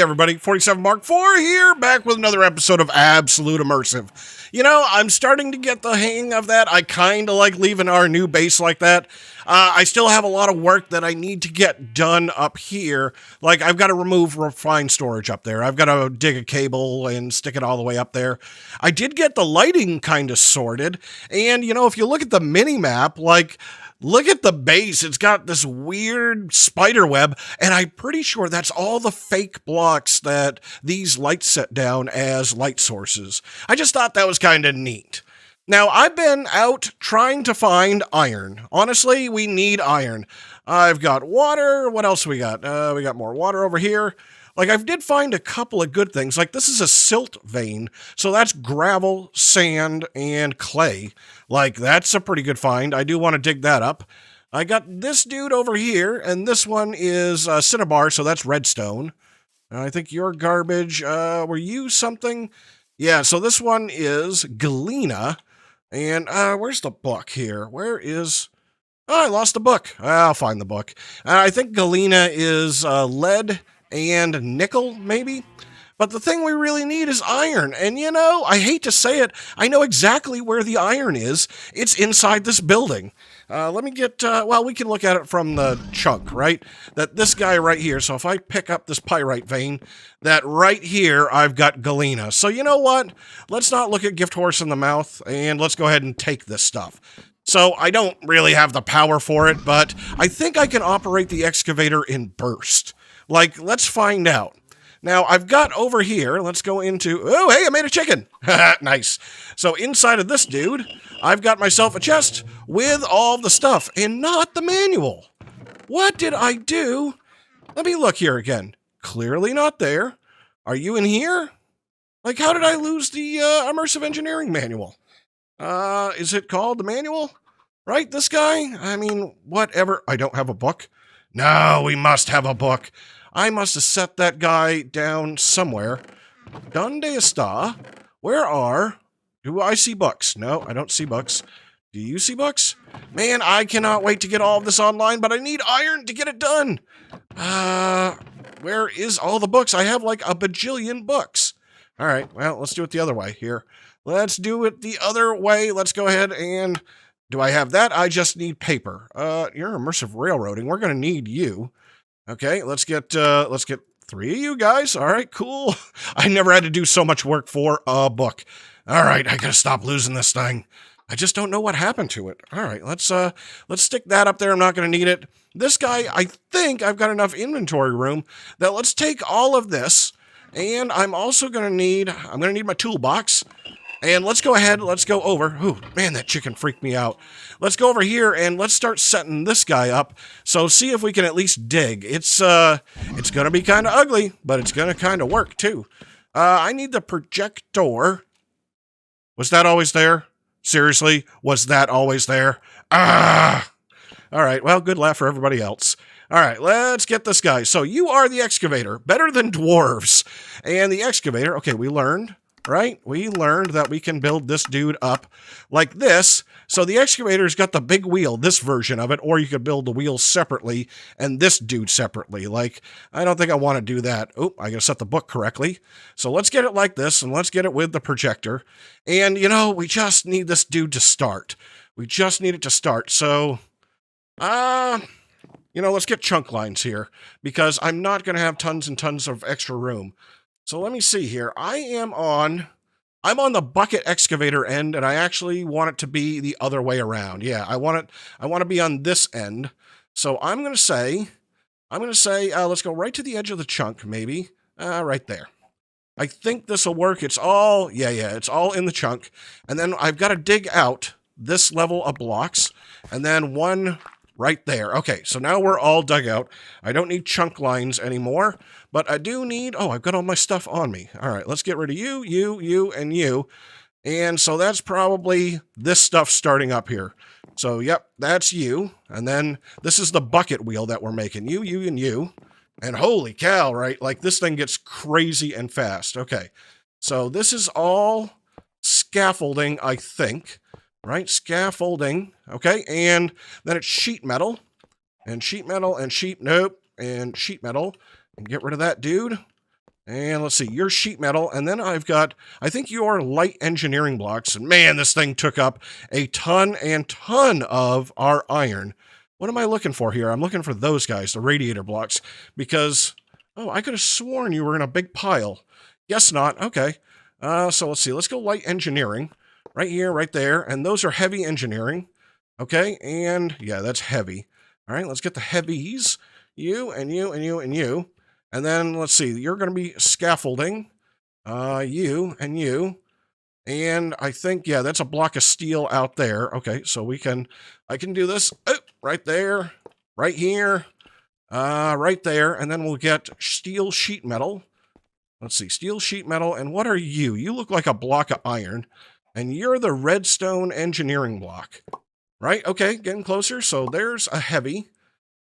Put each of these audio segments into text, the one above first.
everybody, 47 Mark IV here, back with another episode of Absolute Immersive. You know, I'm starting to get the hang of that. I kind of like leaving our new base like that. I still have a lot of work that I need to get done up here. Like, I've got to remove refined storage up there. I've got to dig a cable and stick it all the way up there. I did get the lighting kind of sorted, and, you know, if you look at the mini-map, like, look at the base. It's got this weird spider web, and I'm pretty sure that's all the fake blocks that these lights set down as light sources. I just thought that was kind of neat. Now, I've been out trying to find iron. Honestly, we need iron. I've got water. What else we got? We got more water over here. Like, I did find a couple of good things. Like, this is a silt vein, so that's gravel, sand, and clay. Like, that's a pretty good find. I do want to dig that up. I got this dude over here, and this one is cinnabar, so that's redstone. And I think your garbage, were you something? Yeah, so this one is galena. And where's the book here? Where is... Oh, I lost the book. I'll find the book. I think galena is lead and nickel, maybe? But the thing we really need is iron. And, you know, I hate to say it, I know exactly where the iron is. It's inside this building. Let me get, well, we can look at it from the chunk, right? That this guy right here, so if I pick up this pyrite vein, that right here, I've got galena. So you know what? Let's not look at gift horse in the mouth, and let's go ahead and take this stuff. So I don't really have the power for it, but I think I can operate the excavator in burst. Like, let's find out. Now, I've got over here, let's go into, oh, hey, I made a chicken. Nice. So inside of this dude, I've got myself a chest with all the stuff and not the manual. What did I do? Let me look here again. Clearly not there. Are you in here? Like, how did I lose the Immersive Engineering manual? Is it called the manual? Right, this guy? I mean, whatever. I don't have a book. No, we must have a book. I must have set that guy down somewhere. Donde está? Where are... Do I see books? No, I don't see books. Do you see books? Man, I cannot wait to get all of this online, but I need iron to get it done. Where is all the books? I have like a bajillion books. All right, well, let's do it the other way here. Let's do it the other way. Let's go ahead and... Do I have that? I just need paper. You're immersive railroading. We're going to need you. Okay, let's get 3 of you guys. All right, cool. I never had to do so much work for a book. All right, I gotta stop losing this thing. I just don't know what happened to it. All right, let's stick that up there. I'm not going to need it. This guy, I think I've got enough inventory room that let's take all of this, and I'm also going to need my toolbox. And let's go ahead, let's go over. Ooh, man, that chicken freaked me out. Let's go over here and let's start setting this guy up. So see if we can at least dig. It's going to be kind of ugly, but it's going to kind of work too. I need the projector. Was that always there? Seriously, was that always there? Ah! All right, well, good laugh for everybody else. All right, let's get this guy. So you are the excavator, better than dwarves. And the excavator, okay, we learned... Right? We learned that we can build this dude up like this. So the excavator's got the big wheel, this version of it, or you could build the wheels separately and this dude separately. Like, I don't think I want to do that. Oh, I gotta set the book correctly. So let's get it like this, and let's get it with the projector. And, you know, we just need this dude to start. We just need it to start. So, you know, let's get chunk lines here, because I'm not going to have tons and tons of extra room. So let me see here. I'm on the bucket excavator end, and I actually want it to be the other way around. Yeah, I want to be on this end. So I'm going to say, let's go right to the edge of the chunk, maybe. Right there. I think this will work. It's all, yeah, it's all in the chunk. And then I've got to dig out this level of blocks, and then one right there. Okay, so now we're all dug out. I don't need chunk lines anymore, but I do need... Oh, I've got all my stuff on me. All right, let's get rid of you, and you. And so that's probably this stuff starting up here. So, yep, that's you. And then this is the bucket wheel that we're making. You, and you. And holy cow, right? Like, this thing gets crazy and fast. Okay, so this is all scaffolding, I think. Right, scaffolding, okay, and then it's sheet metal, and sheet metal, and sheet metal, and get rid of that dude, And let's see, you're sheet metal, and then I've got, I think you're light engineering blocks. And man, this thing took up a ton and ton of our iron. What am I looking for here? I'm looking for those guys, the radiator blocks, because, oh, I could have sworn you were in a big pile. Guess not. Okay. So let's see, let's go light engineering. Right here, right there, and those are heavy engineering. Okay, and yeah, that's heavy. All right, let's get the heavies. You, and you, and you, and you. And then let's see, you're going to be scaffolding, you and you, and I think, yeah, that's a block of steel out there. Okay, so I can do this right there, right here, right there, and then we'll get steel sheet metal. Let's see, steel sheet metal, and what are you? You look like a block of iron, and you're the redstone engineering block, right? Okay, getting closer, so there's a heavy,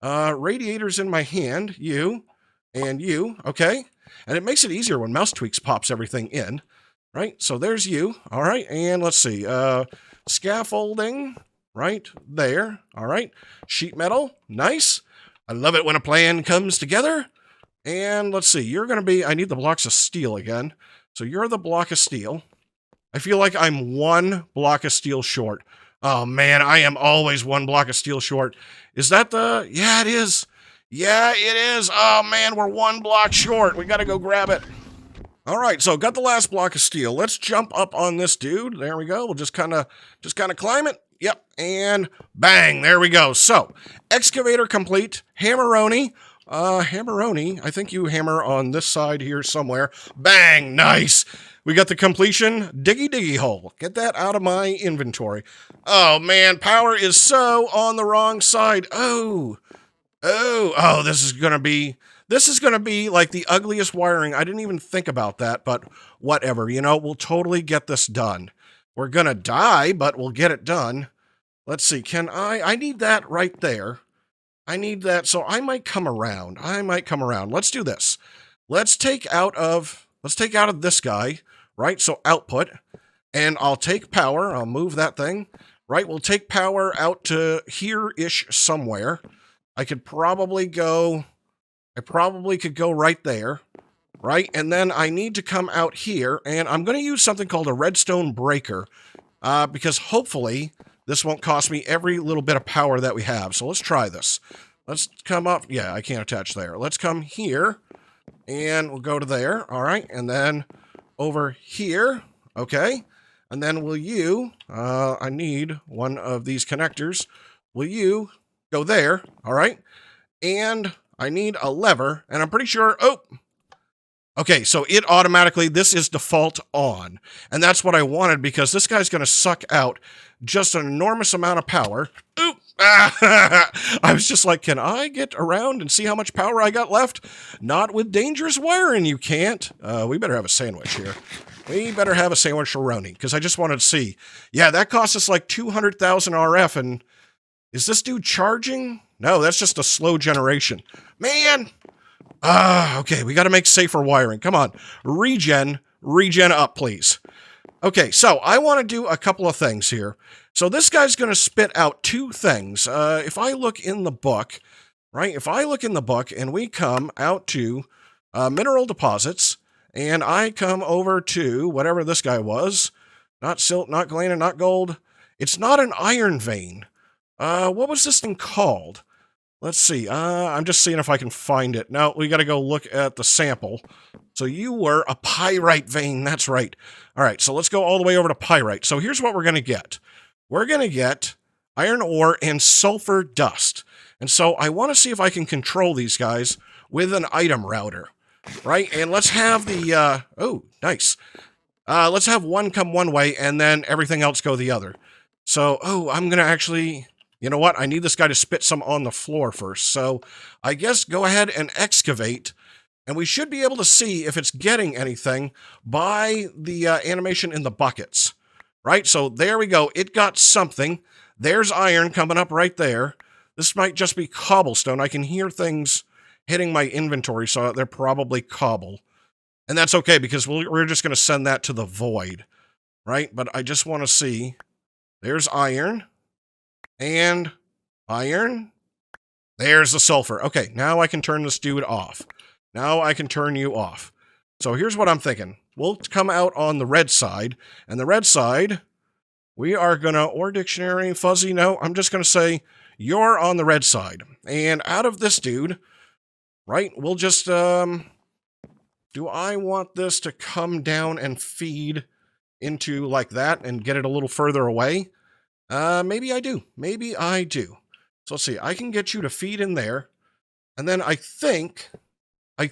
radiators in my hand, you, and you, okay? And it makes it easier when mouse tweaks pops everything in, right? So there's you, all right? And let's see, scaffolding, right there, all right? Sheet metal, nice. I love it when a plan comes together. And let's see, you're going to be, I need the blocks of steel again. So you're the block of steel. I feel like I'm one block of steel short. Oh man, I am always one block of steel short. Is that the, yeah, it is. Yeah, it is. Oh man, we're one block short. We got to go grab it. All right, so got the last block of steel. Let's jump up on this dude. There we go. We'll just kind of climb it. Yep, and bang, there we go. So, excavator complete. Hammeroni. Hammeroni. I think you hammer on this side here somewhere. Bang, nice. We got the completion. Diggy diggy hole. Get that out of my inventory. Oh man, power is so on the wrong side. Oh, this is going to be like the ugliest wiring. I didn't even think about that, but whatever, we'll totally get this done. We're going to die, but we'll get it done. Let's see. I need that right there. I need that. So I might come around. Let's do this. Let's take out of this guy, right? So output, and I'll take power. I'll move that thing, right? We'll take power out to here-ish somewhere. I could probably go right there, right? And then I need to come out here, and I'm going to use something called a redstone breaker, because hopefully this won't cost me every little bit of power that we have. So let's try this. Let's come up. Yeah, I can't attach there. Let's come here, and we'll go to there. All right, and then over here. Okay, and then will you? I need one of these connectors. Will you go there? All right, and I need a lever, and I'm pretty sure, okay, so it automatically, this is default on, and that's what I wanted, because this guy's going to suck out just an enormous amount of power. I was just like, can I get around and see how much power I got left? Not with dangerous wiring, you can't. We better have a sandwich here. We better have a sandwich-aroni, because I just wanted to see. Yeah, that cost us like 200,000 RF, and is this dude charging? No, that's just a slow generation. Man! Okay, we got to make safer wiring. Come on. Regen up, please. Okay, so I want to do a couple of things here. So this guy's going to spit out two things. If I look in the book, right? If I look in the book and we come out to mineral deposits, and I come over to whatever this guy was, not silt, not galena, not gold. It's not an iron vein. What was this thing called? Let's see. I'm just seeing if I can find it. No, we got to go look at the sample. So you were a pyrite vein. That's right. All right, so let's go all the way over to pyrite. So here's what we're going to get. We're going to get iron ore and sulfur dust. And so I want to see if I can control these guys with an item router, right? And let's have the, oh, nice. Let's have one come one way and then everything else go the other. So, I'm going to actually... You know what? I need this guy to spit some on the floor first. So I guess go ahead and excavate. And we should be able to see if it's getting anything by the animation in the buckets. Right? So there we go. It got something. There's iron coming up right there. This might just be cobblestone. I can hear things hitting my inventory, so they're probably cobble. And that's okay, because we're just going to send that to the void. Right? But I just want to see. There's iron. And iron. There's the sulfur. Okay, now I can turn this dude off. Now I can turn you off. So here's what I'm thinking. We'll come out on the red side, and the red side, we are going to, or dictionary, fuzzy, no, I'm just going to say you're on the red side. And out of this dude, right, we'll just, do I want this to come down and feed into like that and get it a little further away? Maybe I do. Maybe I do. So let's see. I can get you to feed in there. And then I think I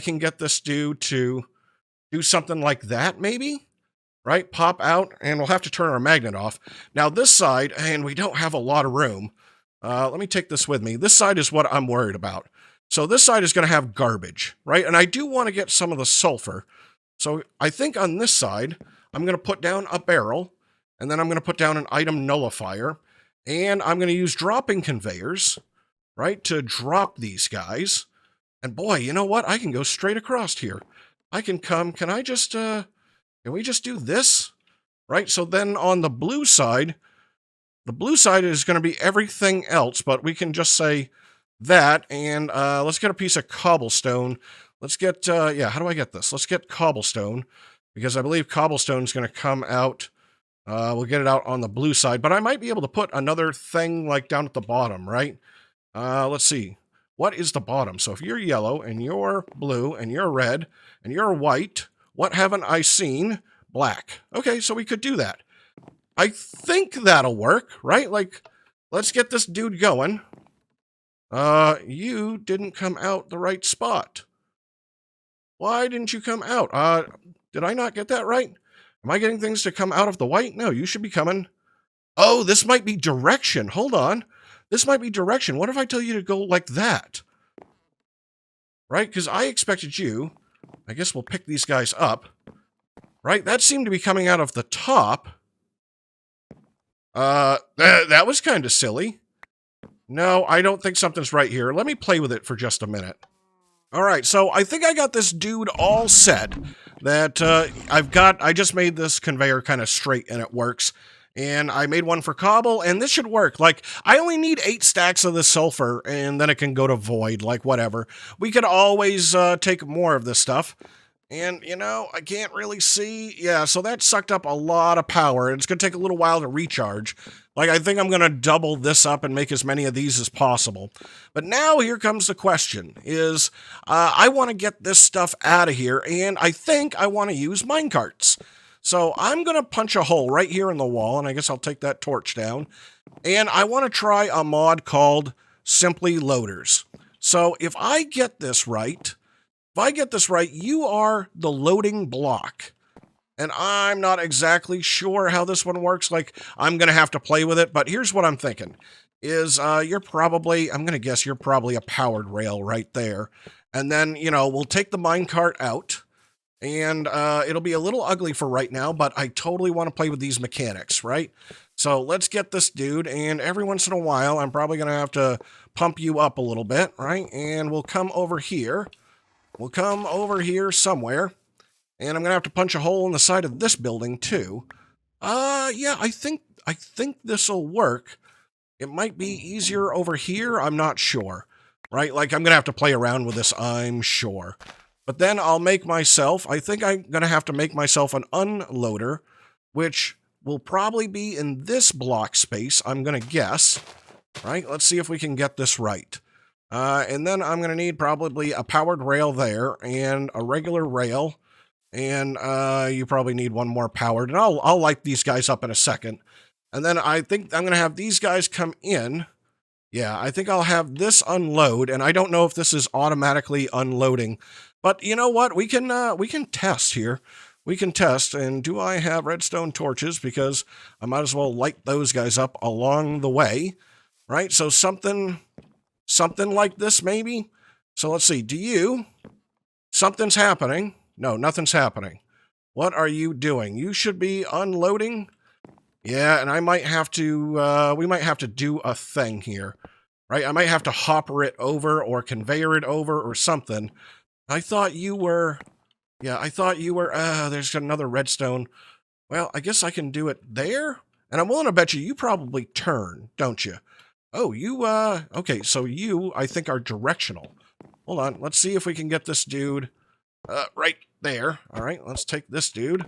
can get this dude to do something like that, maybe? Right? Pop out, and we'll have to turn our magnet off. Now, this side, and we don't have a lot of room. Let me take this with me. This side is what I'm worried about. So this side is going to have garbage, right? And I do want to get some of the sulfur. So I think on this side, I'm going to put down a barrel, and then I'm going to put down an item nullifier, and I'm going to use dropping conveyors, right, to drop these guys. And boy, you know what? I can go straight across here. I can come, can we just do this? Right, so then on the blue side is going to be everything else, but we can just say that, and let's get a piece of cobblestone. Let's get, yeah, how do I get this? Let's get cobblestone, because I believe cobblestone is going to come out. We'll get it out on the blue side, but I might be able to put another thing like down at the bottom, right? Let's see. What is the bottom? So if you're yellow, and you're blue, and you're red, and you're white, what haven't I seen? Black. Okay, so we could do that. I think that'll work, right? Like, let's get this dude going. You didn't come out the right spot. Why didn't you come out? Did I not get that right? Am I getting things to come out of the white? No, you should be coming. Oh, this might be direction. Hold on. This might be direction. What if I tell you to go like that? Right? Because I expected you. I guess we'll pick these guys up. Right? That seemed to be coming out of the top. That was kind of silly. No, I don't think something's right here. Let me play with it for just a minute. All right, so I think I got this dude all set. That I just made this conveyor kind of straight, and it works. And I made one for cobble, and this should work. Like, I only need 8 stacks of the sulfur, and then it can go to void, like whatever. We could always take more of this stuff. And, you know, I can't really see. Yeah, so that sucked up a lot of power. It's going to take a little while to recharge. Like, I think I'm going to double this up and make as many of these as possible. But now here comes the question, is I want to get this stuff out of here, and I think I want to use minecarts. So I'm going to punch a hole right here in the wall, and I guess I'll take that torch down. And I want to try a mod called Simply Loaders. So if I get this right, you are the loading block. And I'm not exactly sure how this one works. Like, I'm going to have to play with it. But here's what I'm thinking. Is I'm going to guess you're probably a powered rail right there. And then, you know, we'll take the minecart out. And it'll be a little ugly for right now, but I totally want to play with these mechanics, right? So let's get this dude, and every once in a while, I'm probably going to have to pump you up a little bit, right? And we'll come over here. We'll come over here somewhere, and I'm going to have to punch a hole in the side of this building, too. Yeah, I think this'll work. It might be easier over here, I'm not sure, right? Like, I'm going to have to play around with this, I'm sure. But then I'll make myself, I think I'm going to have to make myself an unloader, which will probably be in this block space, I'm going to guess. Right? Let's see if we can get this right. And then I'm going to need probably a powered rail there and a regular rail. And you probably need one more powered. And I'll light these guys up in a second. And then I think I'm going to have these guys come in. Yeah, I think I'll have this unload. And I don't know if this is automatically unloading. But you know what? We can test here. We can test. And do I have redstone torches? Because I might as well light those guys up along the way. Right? So something like this maybe. So let's see. Something's happening. No, nothing's happening. What are you doing? You should be unloading. Yeah, and I might have to, we might have to do a thing here. Right? I might have to hopper it over or conveyor it over or something. I thought you were, there's another redstone. Well, I guess I can do it there. And I'm willing to bet you probably turn, don't you? Oh, okay, so you, I think, are directional. Hold on, let's see if we can get this dude. right there. All right, let's take this dude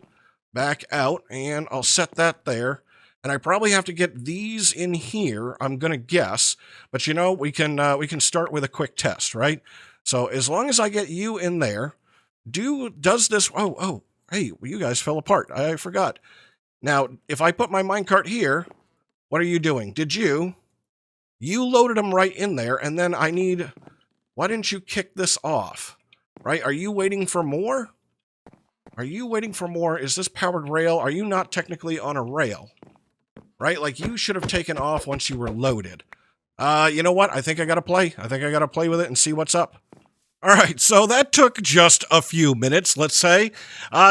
back out, and I'll set that there. And I probably have to get these in here, I'm gonna guess. But you know, we can start with a quick test, right? So as long as I get you in there, does this? Oh, hey, you guys fell apart. I forgot. Now, if I put my minecart here, what are you doing? You loaded them right in there, and then why didn't you kick this off? Right? Are you waiting for more? Are you waiting for more? Is this powered rail? Are you not technically on a rail? Right? Like, you should have taken off once you were loaded. You know what? I think I gotta play. I think I gotta play with it and see what's up. All right, so that took just a few minutes, let's say.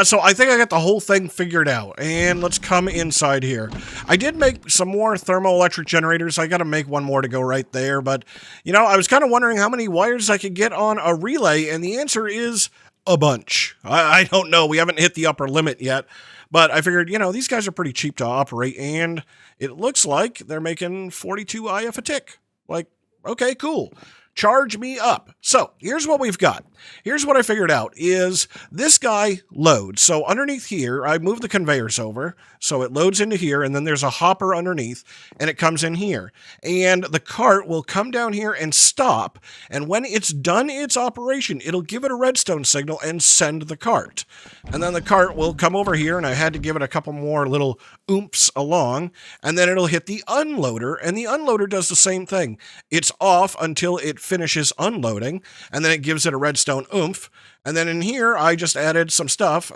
So I think I got the whole thing figured out. And let's come inside here. I did make some more thermoelectric generators. I got to make one more to go right there. But, you know, I was kind of wondering how many wires I could get on a relay. And the answer is a bunch. I don't know. We haven't hit the upper limit yet. But I figured, you know, these guys are pretty cheap to operate. And it looks like they're making 42 IF a tick. Like, okay, cool. Charge me up. So here's what we've got. Here's what I figured out is this guy loads. So underneath here, I move the conveyors over. So it loads into here, and then there's a hopper underneath, and it comes in here. And the cart will come down here and stop. And when it's done its operation, it'll give it a redstone signal and send the cart. And then the cart will come over here, and I had to give it a couple more little oomphs along. And then it'll hit the unloader, and the unloader does the same thing. It's off until it finishes unloading, and then it gives it a redstone oomph. And then in here, I just added some stuff.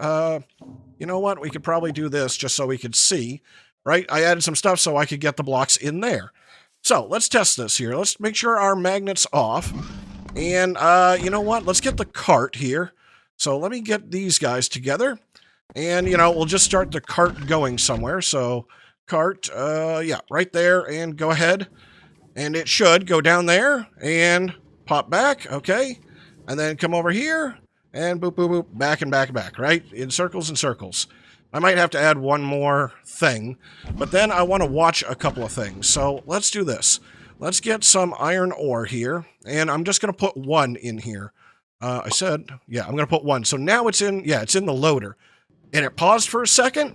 You know what? We could probably do this just so we could see, right? I added some stuff so I could get the blocks in there. So let's test this here. Let's make sure our magnet's off. And you know what? Let's get the cart here. So let me get these guys together. And, you know, we'll just start the cart going somewhere. So cart, yeah, right there. And go ahead. And it should go down there and pop back. Okay. And then come over here. And boop, boop, boop, back and back and back, right? In circles and circles. I might have to add one more thing, but then I want to watch a couple of things. So let's do this. Let's get some iron ore here, and I'm just going to put one in here. I'm going to put one. So now it's in the loader. And it paused for a second.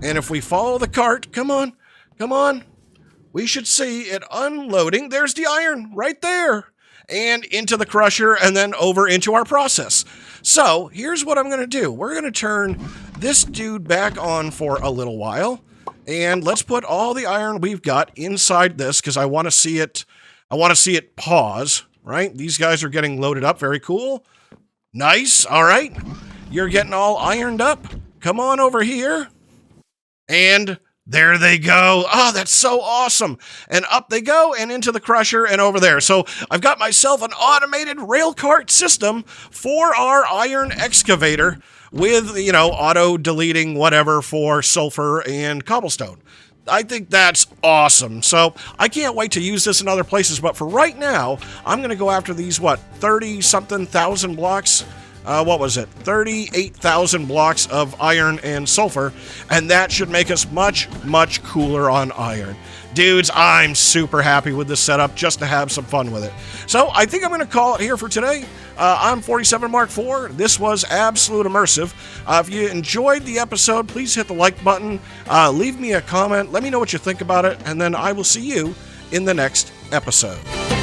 And if we follow the cart, come on, we should see it unloading. There's the iron right there. And into the crusher, and then over into our process. So here's what I'm going to do. We're going to turn this dude back on for a little while. And let's put all the iron we've got inside this, because I want to see it. I want to see it pause, right? These guys are getting loaded up. Very cool. Nice. All right. You're getting all ironed up. Come on over here. And there they go. Oh, that's so awesome. And up they go and into the crusher and over there. So I've got myself an automated rail cart system for our iron excavator with, you know, auto deleting whatever for sulfur and cobblestone. I think that's awesome. So I can't wait to use this in other places. But for right now, I'm going to go after these, 30-something thousand blocks? What was it? 38,000 blocks of iron and sulfur, and that should make us much, much cooler on iron. Dudes, I'm super happy with this setup just to have some fun with it. So I think I'm going to call it here for today. I'm 47 Mark IV. This was Absolute Immersive. If you enjoyed the episode, please hit the like button. Leave me a comment. Let me know what you think about it, and then I will see you in the next episode.